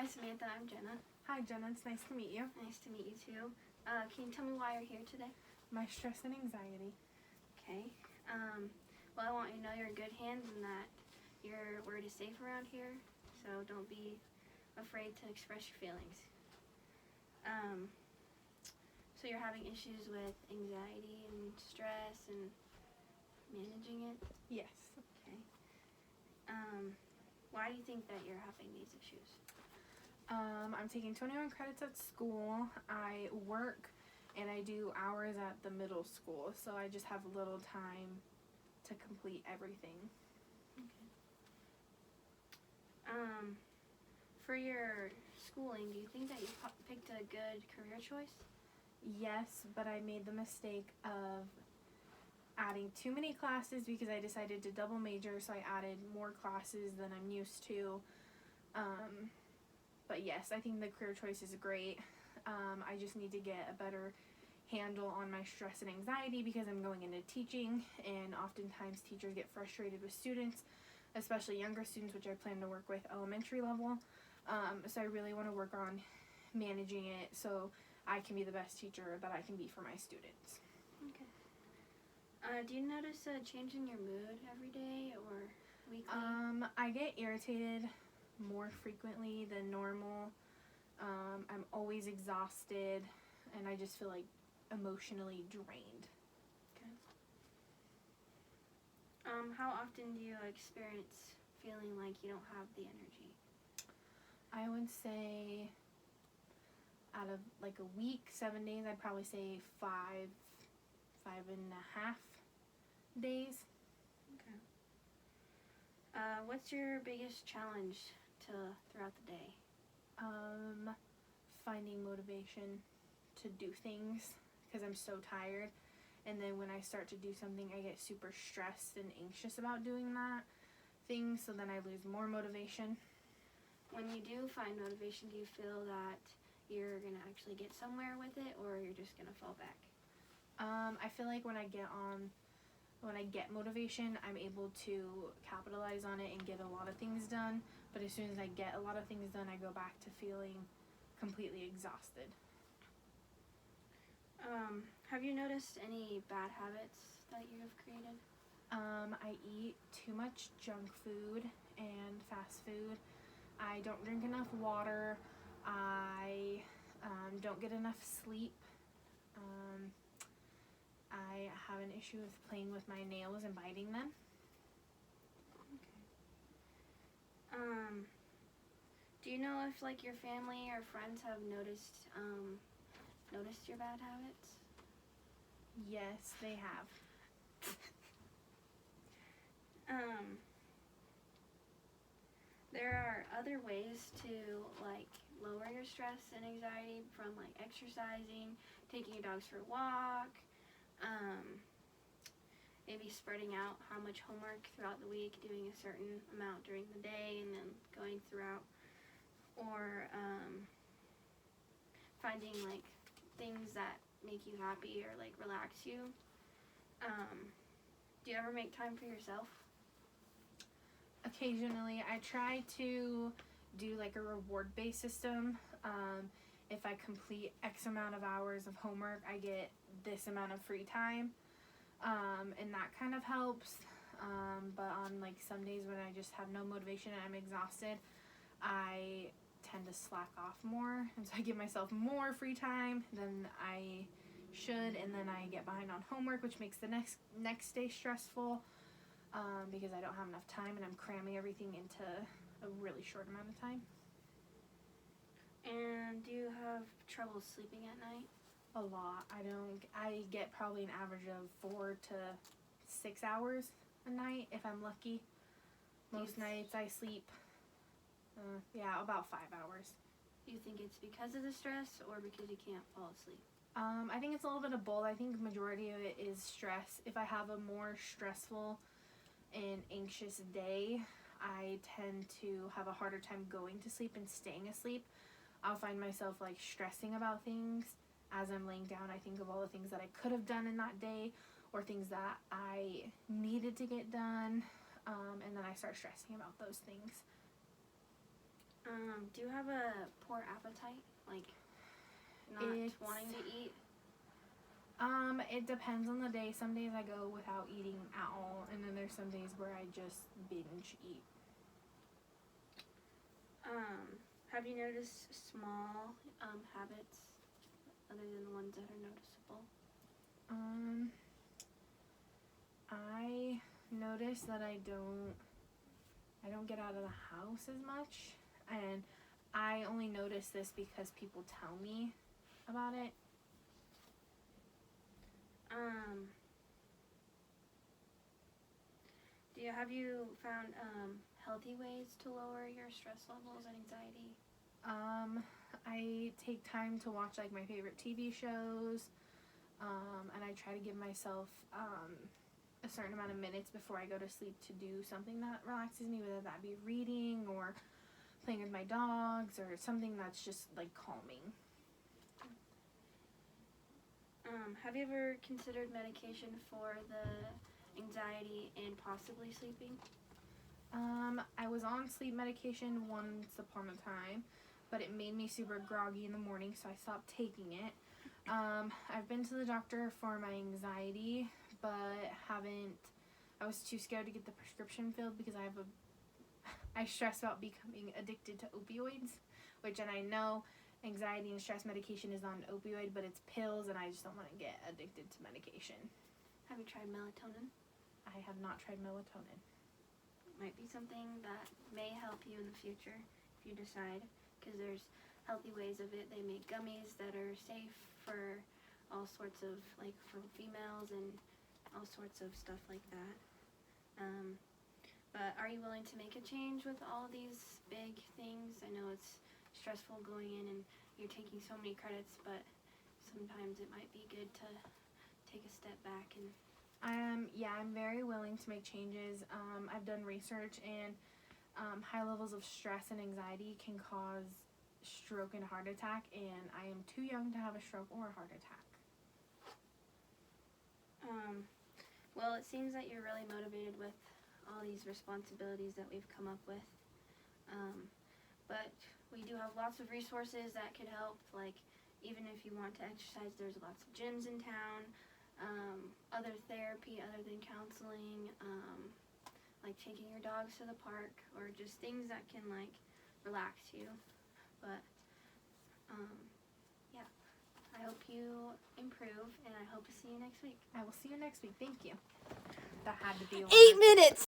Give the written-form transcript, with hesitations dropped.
Hi, Samantha. I'm Jenna. Hi, Jenna. It's nice to meet you. Nice to meet you too. Can you tell me why you're here today? My stress and anxiety. Okay. Well, I want you to know you're in good hands and that your word is safe around here. So don't be afraid to express your feelings. So you're having issues with anxiety and stress and managing it? Yes. Okay. Why do you think that you're having these issues? I'm taking 21 credits at school. I work and I do hours at the middle school, so I just have little time to complete everything. Okay. For your schooling, do you think that you picked a good career choice? Yes, but I made the mistake of adding too many classes because I decided to double major, so I added more classes than I'm used to. But yes, I think the career choice is great. I just need to get a better handle on my stress and anxiety because I'm going into teaching, and oftentimes teachers get frustrated with students, especially younger students, which I plan to work with elementary level. So I really want to work on managing it so I can be the best teacher that I can be for my students. Okay. Do you notice a change in your mood every day or weekly? I get irritated more frequently than normal. I'm always exhausted, and I just feel like emotionally drained. Okay. How often do you experience feeling like you don't have the energy? I would say out of like a week, 7 days, I'd probably say 5.5 days. Okay. What's your biggest challenge throughout the day? Finding motivation to do things because I'm so tired, and then when I start to do something, I get super stressed and anxious about doing that thing, so then I lose more motivation. When you do find motivation, do you feel that you're going to actually get somewhere with it, or you're just going to fall back? I feel like when I get motivation, I'm able to capitalize on it and get a lot of things done, but as soon as I get a lot of things done, I go back to feeling completely exhausted. Have you noticed any bad habits that you have created? I eat too much junk food and fast food. I don't drink enough water. I don't get enough sleep. I have an issue with playing with my nails and biting them. Okay. Do you know if like your family or friends have noticed your bad habits? Yes, they have. There are other ways to like lower your stress and anxiety from like exercising, taking your dogs for a walk, maybe spreading out how much homework throughout the week, doing a certain amount during the day and then going throughout, or finding like things that make you happy or like relax you. Do you ever make time for yourself? Occasionally, I try to do like a reward-based system. If I complete X amount of hours of homework, I get this amount of free time, and that kind of helps. But on like some days when I just have no motivation and I'm exhausted, I tend to slack off more, and so I give myself more free time than I should, and then I get behind on homework, which makes the next day stressful. Because I don't have enough time and I'm cramming everything into a really short amount of time. And do you have trouble sleeping at night? A lot. I get probably an average of 4 to 6 hours a night if I'm lucky. Most nights I sleep, about 5 hours. Do you think it's because of the stress or because you can't fall asleep? I think it's a little bit of both. I think the majority of it is stress. If I have a more stressful and anxious day, I tend to have a harder time going to sleep and staying asleep. I'll find myself like stressing about things as I'm laying down. I think of all the things that I could have done in that day or things that I needed to get done, and then I start stressing about those things. Do you have a poor appetite? Like, not wanting to eat? It depends on the day. Some days I go without eating at all, and then there's some days where I just binge eat. Have you noticed small habits other than the ones that are noticeable? I notice that I don't get out of the house as much, and I only notice this because people tell me about it. Have you found healthy ways to lower your stress levels and anxiety? I take time to watch like my favorite TV shows, and I try to give myself a certain amount of minutes before I go to sleep to do something that relaxes me, whether that be reading or playing with my dogs or something that's just like calming. Have you ever considered medication for the anxiety and possibly sleeping? I was on sleep medication once upon a time, but it made me super groggy in the morning, so I stopped taking it. I've been to the doctor for my anxiety, but I was too scared to get the prescription filled because I stress about becoming addicted to opioids, and I know anxiety and stress medication is not an opioid, but it's pills, and I just don't want to get addicted to medication. Have you tried melatonin? I have not tried melatonin. Might be something that may help you in the future if you decide, because there's healthy ways of it. They make gummies that are safe for all sorts of, like, for females and all sorts of stuff like that. But are you willing to make a change with all these big things? I know it's stressful going in and you're taking so many credits, but sometimes it might be good to take a step back and I'm very willing to make changes. I've done research, and high levels of stress and anxiety can cause stroke and heart attack, and I am too young to have a stroke or a heart attack. Well, it seems that you're really motivated with all these responsibilities that we've come up with. But we do have lots of resources that could help, like even if you want to exercise, there's lots of gyms in town. Other therapy other than counseling, like taking your dogs to the park, or just things that can like relax you. But yeah, I hope you improve, and I hope to see you next week. I will see you next week. Thank you. That had to be 8 minutes.